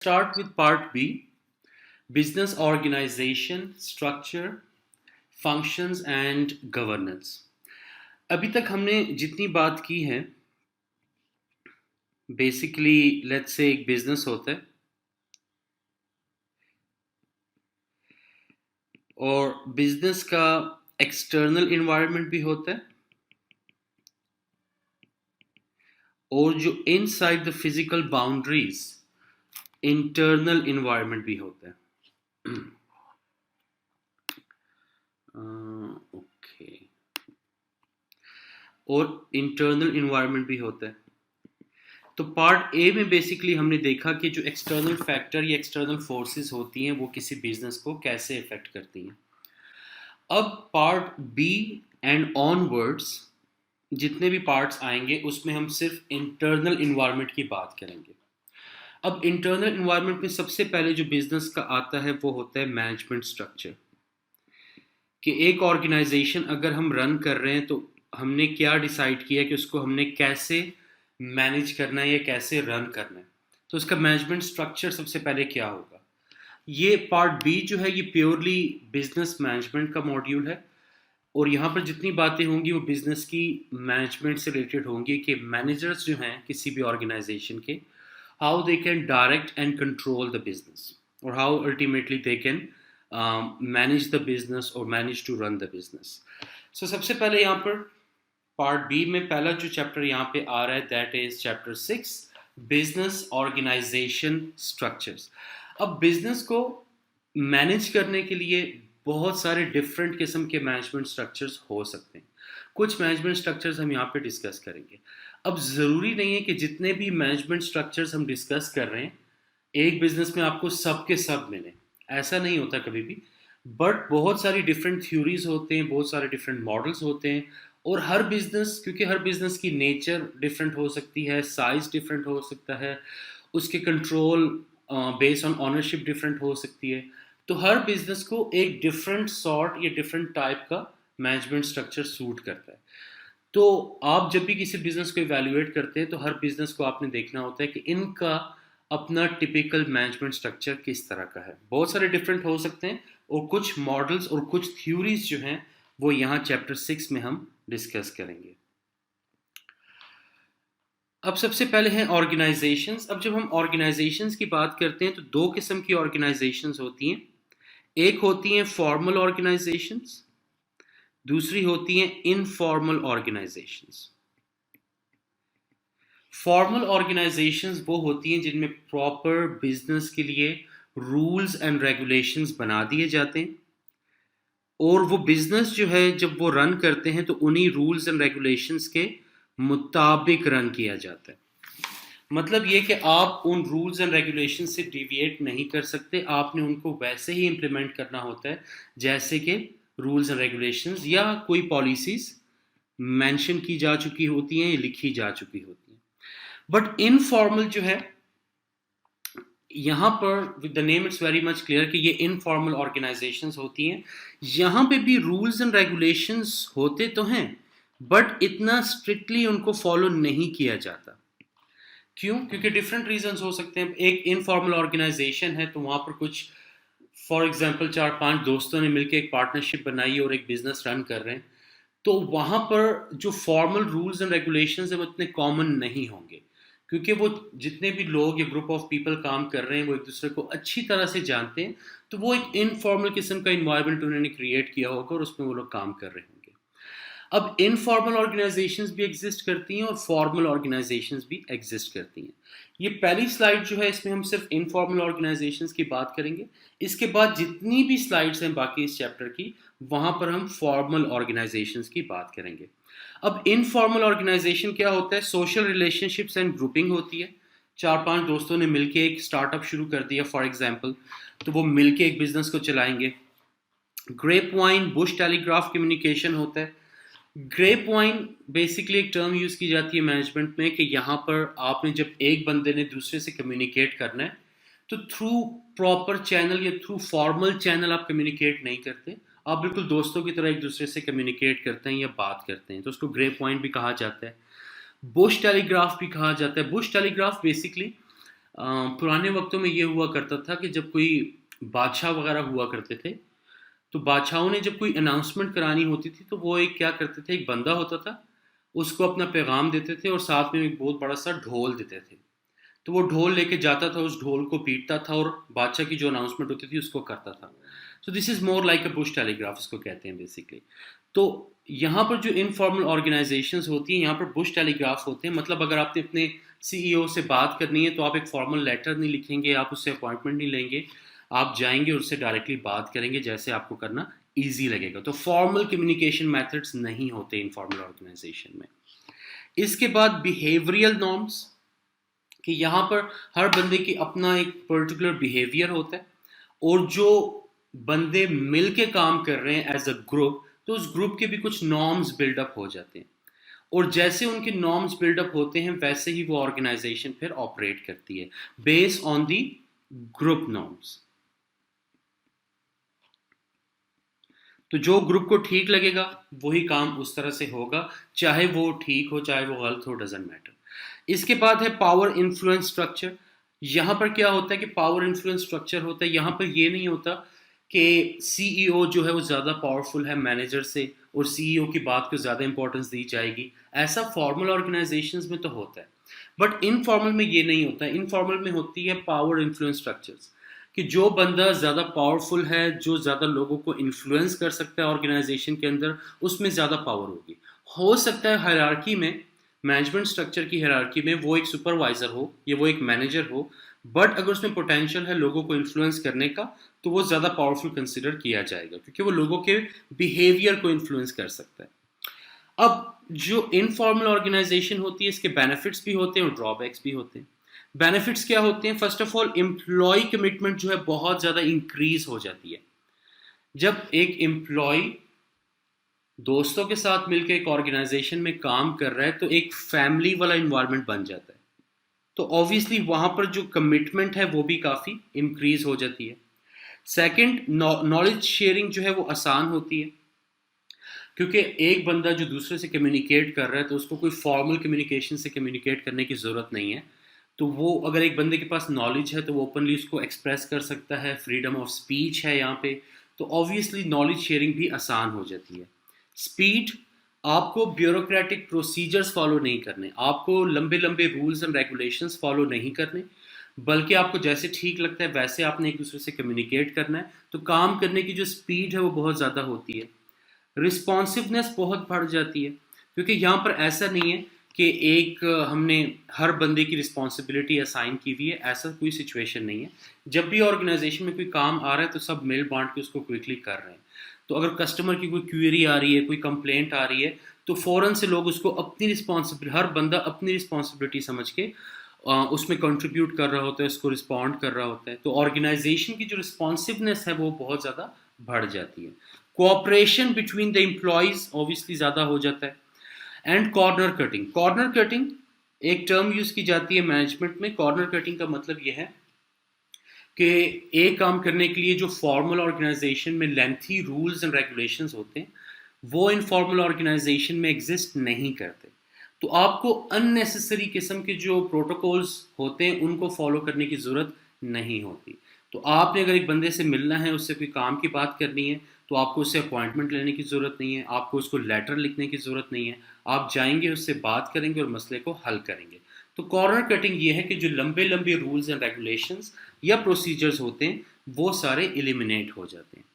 Start with part B, business organization, structure, functions and governance. अभी तक हमने जितनी बात की है, बेसिकली लेट्स से एक बिजनेस होता है और बिजनेस का एक्सटर्नल इन्वायरमेंट भी होता है और जो inside the physical boundaries internal environment भी होता है। ओके, और इंटरनल इन्वायरमेंट भी होता है। तो पार्ट ए में बेसिकली हमने देखा कि जो एक्सटर्नल फैक्टर या एक्सटर्नल फोर्सेस होती हैं वो किसी बिजनेस को कैसे इफेक्ट करती हैं। अब पार्ट बी एंड ऑनवर्ड्स जितने भी पार्ट्स आएंगे उसमें हम सिर्फ इंटरनल इन्वायरमेंट की बात करेंगे। अब इंटरनल इन्वायरमेंट में सबसे पहले जो बिजनेस का आता है वो होता है मैनेजमेंट स्ट्रक्चर। कि एक ऑर्गेनाइजेशन अगर हम रन कर रहे हैं तो हमने क्या डिसाइड किया कि उसको हमने कैसे मैनेज करना है या कैसे रन करना है। तो उसका मैनेजमेंट स्ट्रक्चर सबसे पहले क्या होगा। ये पार्ट बी जो है ये प्योरली बिजनेस मैनेजमेंट का मॉड्यूल है और यहाँ पर जितनी बातें होंगी वो बिजनेस की मैनेजमेंट से रिलेटेड होंगी कि मैनेजर्स जो हैं किसी भी ऑर्गेनाइजेशन के, how they can direct and control the business और how ultimately they can manage the business और manage to run the business. So सबसे पहले यहाँ पर पार्ट बी में पहला जो चैप्टर यहाँ पे आ रहा है that is chapter 6, business organisation structures. अब बिजनेस को मैनेज करने के लिए बहुत सारे डिफरेंट किस्म के मैनेजमेंट स्ट्रक्चर्स हो सकते हैं। कुछ मैनेजमेंट स्ट्रक्चर्स हम यहाँ पे डिस्कस करेंगे। अब ज़रूरी नहीं है कि जितने भी मैनेजमेंट स्ट्रक्चर्स हम डिस्कस कर रहे हैं एक बिजनेस में आपको सब के सब मिले, ऐसा नहीं होता कभी भी। बट बहुत सारी डिफरेंट थ्योरीज होते हैं, बहुत सारे डिफरेंट मॉडल्स होते हैं और हर बिजनेस, क्योंकि हर बिजनेस की नेचर डिफरेंट हो सकती है, साइज डिफरेंट हो सकता है, उसके control based on ownership different हो सकती है। तो हर बिजनेस को एक डिफरेंट सॉर्ट या डिफरेंट टाइप का मैनेजमेंट स्ट्रक्चर सूट करता है। तो आप जब भी किसी बिजनेस को इवेल्युएट करते हैं तो हर बिजनेस को आपने देखना होता है कि इनका अपना टिपिकल मैनेजमेंट स्ट्रक्चर किस तरह का है। बहुत सारे डिफरेंट हो सकते हैं और कुछ मॉडल्स और कुछ थ्योरीज जो हैं वो यहाँ चैप्टर 6 में हम डिस्कस करेंगे। अब सबसे पहले हैं ऑर्गेनाइजेशंस। अब जब हम ऑर्गेनाइजेशंस की बात करते हैं तो दो किस्म की ऑर्गेनाइजेशंस होती हैं। एक होती हैं फॉर्मल ऑर्गेनाइजेशंस, दूसरी होती हैं इनफॉर्मल ऑर्गेनाइजेशंस। फॉर्मल ऑर्गेनाइजेशंस वो होती हैं जिनमें प्रॉपर बिजनेस के लिए रूल्स एंड रेगुलेशंस बना दिए जाते हैं और वो बिजनेस जो है जब वो रन करते हैं तो उन्हीं रूल्स एंड रेगुलेशंस के मुताबिक रन किया जाता है। मतलब ये कि आप उन रूल्स एंड रेगुलेशन से डिविएट नहीं कर सकते, आपने उनको वैसे ही इम्प्लीमेंट करना होता है जैसे कि रूल्स एंड रेगुलेशंस या कोई पॉलिसीज मेंशन की जा चुकी होती हैं, लिखी जा चुकी होती हैं। बट इनफॉर्मल जो है यहाँ पर with the name it's very much clear कि ये इनफॉर्मल ऑर्गेनाइजेशंस होती हैं। यहाँ पे भी रूल्स एंड रेगुलेशंस होते तो हैं बट इतना स्ट्रिक्टली उनको फॉलो नहीं किया जाता। क्यों? क्योंकि डिफरेंट रीजंस हो सकते हैं। एक इनफॉर्मल ऑर्गेनाइजेशन है तो वहाँ पर कुछ, फॉर एग्जांपल 4-5 दोस्तों ने मिलकर एक पार्टनरशिप बनाई और एक बिजनेस रन कर रहे हैं, तो वहाँ पर जो फॉर्मल रूल्स एंड रेगुलेशंस हैं वो इतने कॉमन नहीं होंगे क्योंकि वो जितने भी लोग या ग्रुप ऑफ पीपल काम कर रहे हैं वो एक दूसरे को अच्छी तरह से जानते हैं। तो वो एक इनफॉर्मल किस्म का इन्वायरमेंट उन्होंने क्रिएट किया होगा और उसमें वो लोग काम कर रहे होंगे। अब इनफॉर्मल ऑर्गेनाइजेशंस भी एग्जिस्ट करती हैं और फॉर्मल ऑर्गेनाइजेशंस भी एग्जिस्ट करती हैं। ये पहली स्लाइड जो है इसमें हम सिर्फ इनफॉर्मल ऑर्गेनाइजेशंस की बात करेंगे। इसके बाद जितनी भी स्लाइड्स हैं बाकी इस चैप्टर की वहां पर हम फॉर्मल ऑर्गेनाइजेशंस की बात करेंगे। अब इनफॉर्मल ऑर्गेनाइजेशन क्या होता है? सोशल रिलेशनशिप्स एंड ग्रुपिंग होती है। 4-5 दोस्तों ने मिलकर एक स्टार्टअप शुरू कर दिया फॉर एग्जाम्पल, तो वो मिलके एक बिजनेस को चलाएंगे। Grapevine bush telegraph communication होता है। ग्रेप वाइन बेसिकली एक टर्म यूज की जाती है मैनेजमेंट में कि यहाँ पर आपने जब एक बंदे ने दूसरे से कम्युनिकेट करना है तो थ्रू प्रॉपर चैनल या थ्रू फॉर्मल चैनल आप कम्युनिकेट नहीं करते, आप बिल्कुल दोस्तों की तरह एक दूसरे से कम्युनिकेट करते हैं या बात करते हैं, तो उसको ग्रेप वाइन भी कहा जाता है। बुश टेलीग्राफ भी कहा जाता है। बुश टेलीग्राफ बेसिकली पुराने वक्तों में ये हुआ करता था कि जब कोई बादशाह वगैरह हुआ करते थे, तो बादशाहों ने जब कोई अनाउंसमेंट करानी होती थी तो वो एक क्या करते थे, एक बंदा होता था, उसको अपना पैगाम देते थे और साथ में एक बहुत बड़ा सा ढोल देते थे। तो वो ढोल लेके जाता था, उस ढोल को पीटता था और बादशाह की जो अनाउंसमेंट होती थी उसको करता था। So this is more like a bush telegraph, इसको कहते हैं बेसिकली। तो यहाँ पर जो इनफॉर्मल ऑर्गेनाइजेशंस होती हैं, यहाँ पर बुश टेलीग्राफ होते हैं। मतलब अगर आपने अपने सीईओ से बात करनी है तो आप एक फॉर्मल लेटर नहीं लिखेंगे, आप उससे अपॉइंटमेंट नहीं लेंगे, आप जाएंगे और उससे डायरेक्टली बात करेंगे जैसे आपको करना ईजी लगेगा। तो फॉर्मल कम्युनिकेशन मेथड्स नहीं होते इनफॉर्मल ऑर्गेनाइजेशन में। इसके बाद बिहेवियरल नॉर्म्स, कि यहाँ पर हर बंदे की अपना एक पर्टिकुलर बिहेवियर होता है, और जो बंदे मिल के काम कर रहे हैं एज अ ग्रुप, तो उस ग्रुप के भी कुछ नॉर्म्स बिल्डअप हो जाते हैं, और जैसे उनके नॉर्म्स बिल्डअप होते हैं वैसे ही वो ऑर्गेनाइजेशन फिर ऑपरेट करती है based on the group norms. तो जो ग्रुप को ठीक लगेगा वही काम उस तरह से होगा, चाहे वो ठीक हो चाहे वो गलत हो, डजेंट मैटर। इसके बाद है पावर इन्फ्लुएंस स्ट्रक्चर। यहाँ पर क्या होता है कि पावर इन्फ्लुएंस स्ट्रक्चर होता है, यहाँ पर ये नहीं होता कि सीईओ जो है वो ज़्यादा पावरफुल है मैनेजर से और सीईओ की बात को ज़्यादा इंपॉर्टेंस दी जाएगी। ऐसा फॉर्मल ऑर्गेनाइजेशंस में तो होता है, बट इनफॉर्मल में ये नहीं होता है। इनफॉर्मल में होती है पावर इन्फ्लुएंस स्ट्रक्चर्स, कि जो बंदा ज़्यादा पावरफुल है, जो ज़्यादा लोगों को इन्फ्लुएंस कर सकता है ऑर्गेनाइजेशन के अंदर, उसमें ज़्यादा पावर होगी। हो सकता है हायरार्की में, मैनेजमेंट स्ट्रक्चर की हायरार्की में वो एक सुपरवाइजर हो या वो एक मैनेजर हो, बट अगर उसमें पोटेंशियल है लोगों को इन्फ्लुएंस करने का तो वो ज़्यादा पावरफुल कंसिडर किया जाएगा, क्योंकि वो लोगों के बिहेवियर को इन्फ्लुएंस कर सकता है। अब जो इनफॉर्मल ऑर्गेनाइजेशन होती है इसके बेनिफिट्स भी होते हैं और ड्रॉबैक्स भी होते हैं। बेनिफिट्स क्या होते हैं? First of all employ commitment जो है बहुत ज़्यादा इंक्रीज हो जाती है। जब एक एम्प्लॉय दोस्तों के साथ मिलकर एक ऑर्गेनाइजेशन में काम कर रहा है तो एक फैमिली वाला इन्वायरमेंट बन जाता है, तो ऑब्वियसली वहां पर जो कमिटमेंट है वो भी काफ़ी इंक्रीज हो जाती है। सेकंड, नॉलेज शेयरिंग जो है वो आसान होती है, क्योंकि एक बंदा जो दूसरे से कम्युनिकेट कर रहा है तो उसको कोई फॉर्मल कम्युनिकेशन से कम्युनिकेट करने की ज़रूरत नहीं है। तो वो अगर एक बंदे के पास नॉलेज है तो वो ओपनली उसको एक्सप्रेस कर सकता है, फ्रीडम ऑफ स्पीच है यहाँ पे, तो ऑब्वियसली नॉलेज शेयरिंग भी आसान हो जाती है। स्पीड, आपको ब्यूरोक्रेटिक प्रोसीजर्स फॉलो नहीं करने, आपको लंबे लंबे रूल्स एंड रेगुलेशंस फॉलो नहीं करने, बल्कि आपको जैसे ठीक लगता है वैसे आपने एक दूसरे से कम्युनिकेट करना है, तो काम करने की जो स्पीड है वो बहुत ज़्यादा होती है। रिस्पॉन्सिवनेस बहुत बढ़ जाती है, क्योंकि यहाँ पर ऐसा नहीं है कि एक हमने हर बंदे की रिस्पॉन्सिबिलिटी असाइन की हुई है, ऐसा कोई सिचुएशन नहीं है। जब भी ऑर्गेनाइजेशन में कोई काम आ रहा है तो सब मिल बांट के उसको क्विकली कर रहे हैं। तो अगर कस्टमर की कोई क्वेरी आ रही है, कोई कंप्लेंट आ रही है, तो फ़ौरन से लोग उसको अपनी रिस्पॉन्सिबिलिटी, हर बंदा अपनी रिस्पॉन्सिबिलिटी समझ के उसमें कंट्रीब्यूट कर रहा होता है, उसको रिस्पॉन्ड कर रहा होता है। तो ऑर्गेनाइजेशन की जो रिस्पॉन्सिवनेस है वो बहुत ज़्यादा बढ़ जाती है। Cooperation between the employees obviously ज़्यादा हो जाता है। And corner cutting, corner cutting एक टर्म यूज़ की जाती है मैनेजमेंट में। कॉर्नर कटिंग का मतलब यह है कि एक काम करने के लिए जो फॉर्मल ऑर्गेनाइजेशन में लेंथी रूल्स एंड रेगुलेशंस होते हैं वो इनफॉर्मल ऑर्गेनाइजेशन में एग्जिस्ट नहीं करते। तो आपको अननेसेसरी किस्म के जो प्रोटोकॉल्स होते हैं उनको फॉलो करने की ज़रूरत नहीं होती। तो आपने अगर एक बंदे से मिलना है, उससे कोई काम की बात करनी है, तो आपको उससे अपॉइंटमेंट लेने की ज़रूरत नहीं है, आपको उसको लेटर लिखने की ज़रूरत नहीं है। आप जाएंगे, उससे बात करेंगे और मसले को हल करेंगे। तो कॉर्नर कटिंग ये है कि जो लंबे लंबे रूल्स एंड रेगुलेशंस या प्रोसीजर्स होते हैं वो सारे एलिमिनेट हो जाते हैं।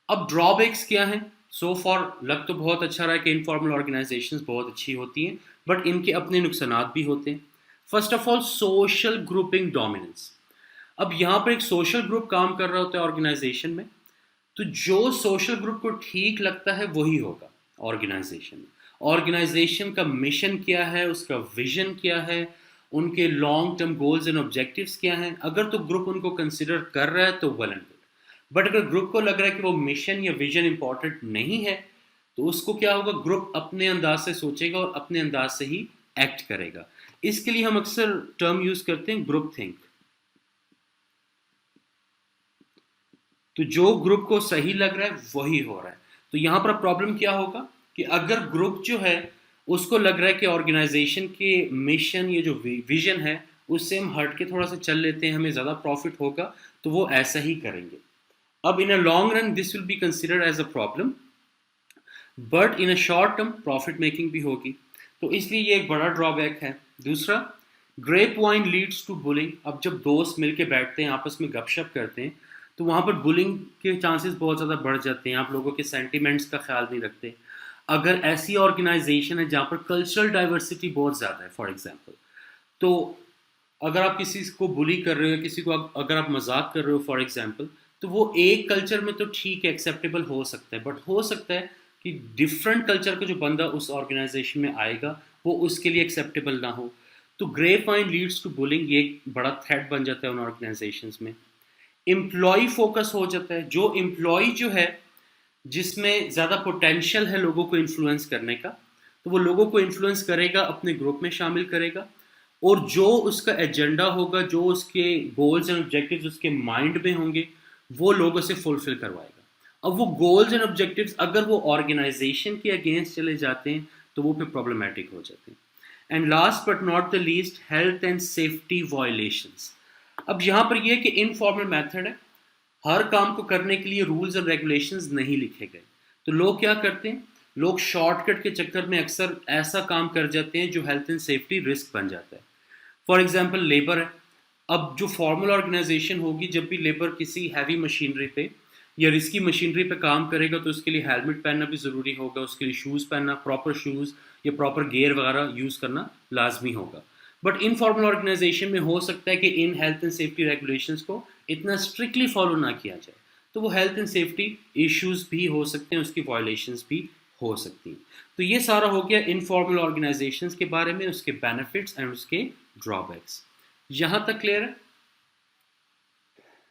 अब ड्रॉबैक्स क्या हैं? सो फॉर लग तो बहुत अच्छा रहा है कि इनफॉर्मल ऑर्गेनाइजेशंस बहुत अच्छी होती हैं, बट इनके अपने नुकसान भी होते हैं। First of all, social grouping dominance. अब यहाँ पर एक सोशल ग्रुप काम कर रहा होता है ऑर्गेनाइजेशन में, तो जो सोशल ग्रुप को ठीक लगता है वही होगा ऑर्गेनाइजेशन में। ऑर्गेनाइजेशन का मिशन क्या है, उसका विजन क्या है, उनके long term goals and objectives क्या हैं, अगर तो ग्रुप उनको कंसिडर कर रहा है तो वेल एंड गुड। बट अगर ग्रुप को लग रहा है कि वो मिशन या विजन इंपॉर्टेंट नहीं है, तो उसको क्या होगा, ग्रुप अपने अंदाज से सोचेगा और अपने अंदाज से ही एक्ट करेगा। इसके लिए हम अक्सर टर्म यूज करते हैं ग्रुप थिंक। तो जो ग्रुप को सही लग रहा है वही हो रहा है। तो यहां पर प्रॉब्लम क्या होगा कि अगर ग्रुप जो है उसको लग रहा है कि ऑर्गेनाइजेशन के मिशन, ये जो विजन है उससे हम हट के थोड़ा सा चल लेते हैं, हमें ज़्यादा प्रॉफिट होगा, तो वो ऐसा ही करेंगे. अब in a long run this will be considered as a problem, but in a short term profit making भी होगी. तो इसलिए ये एक बड़ा ड्रॉबैक है. दूसरा, grapevine leads to bullying. अब जब दोस्त मिलके बैठते हैं, आपस में गपशप करते हैं, तो वहाँ पर बुलिंग के चांसेस बहुत ज़्यादा बढ़ जाते हैं. आप लोगों के सेंटिमेंट्स का ख्याल नहीं रखते. अगर ऐसी ऑर्गेनाइजेशन है जहाँ पर कल्चरल डाइवर्सिटी बहुत ज़्यादा है, फॉर एग्जांपल, तो अगर आप किसी को बुली कर रहे हो, किसी को अगर आप मजाक कर रहे हो फॉर एग्जांपल, तो वो एक कल्चर में तो ठीक है, एक्सेप्टेबल हो सकता है, बट हो सकता है कि डिफरेंट कल्चर का जो बंदा उस ऑर्गेनाइजेशन में आएगा वो उसके लिए एक्सेप्टेबल ना हो. तो grapevine leads to bullying, ये एक बड़ा थ्रेट बन जाता है उन ऑर्गेनाइजेशंस में. एम्प्लॉय फोकस हो जाता है. जो एम्प्लॉय जो है, जिसमें ज़्यादा पोटेंशियल है लोगों को इन्फ्लुएंस करने का, तो वो लोगों को इन्फ्लुएंस करेगा, अपने ग्रुप में शामिल करेगा, और जो उसका एजेंडा होगा, जो उसके गोल्स एंड ऑब्जेक्टिव्स उसके माइंड में होंगे, वो लोगों से फुलफिल करवाएगा. अब वो गोल्स एंड ऑब्जेक्टिव्स अगर वो ऑर्गेनाइजेशन के अगेंस्ट चले जाते हैं, तो वो फिर प्रॉब्लमेटिक हो जाते हैं. And last but not the least, health and safety violations. अब यहाँ पर ये है कि इनफॉर्मल मेथड है, हर काम को करने के लिए रूल्स और रेगुलेशंस नहीं लिखे गए. तो लोग क्या करते हैं, लोग शॉर्टकट के चक्कर में अक्सर ऐसा काम कर जाते हैं जो हेल्थ एंड सेफ्टी रिस्क बन जाता है. फॉर एग्जांपल लेबर है. अब जो फॉर्मल ऑर्गेनाइजेशन होगी, जब भी लेबर किसी हैवी मशीनरी पे या रिस्की मशीनरी पे काम करेगा, तो उसके लिए हेलमेट पहनना भी ज़रूरी होगा, उसके लिए शूज़ पहनना, प्रॉपर शूज़ या प्रॉपर गियर वगैरह यूज़ करना लाजमी होगा. बट इनफॉर्मल ऑर्गेनाइजेशन में हो सकता है कि in health and safety regulations को इतना स्ट्रिक्टली फॉलो ना किया जाए, तो वो हेल्थ एंड सेफ्टी इश्यूज भी हो सकते हैं, उसकी वायलेशंस भी हो सकती हैं. तो ये सारा हो गया इनफॉर्मल ऑर्गेनाइजेशंस के बारे में, उसके बेनिफिट्स एंड उसके ड्रॉबैक्स. यहाँ तक क्लियर है?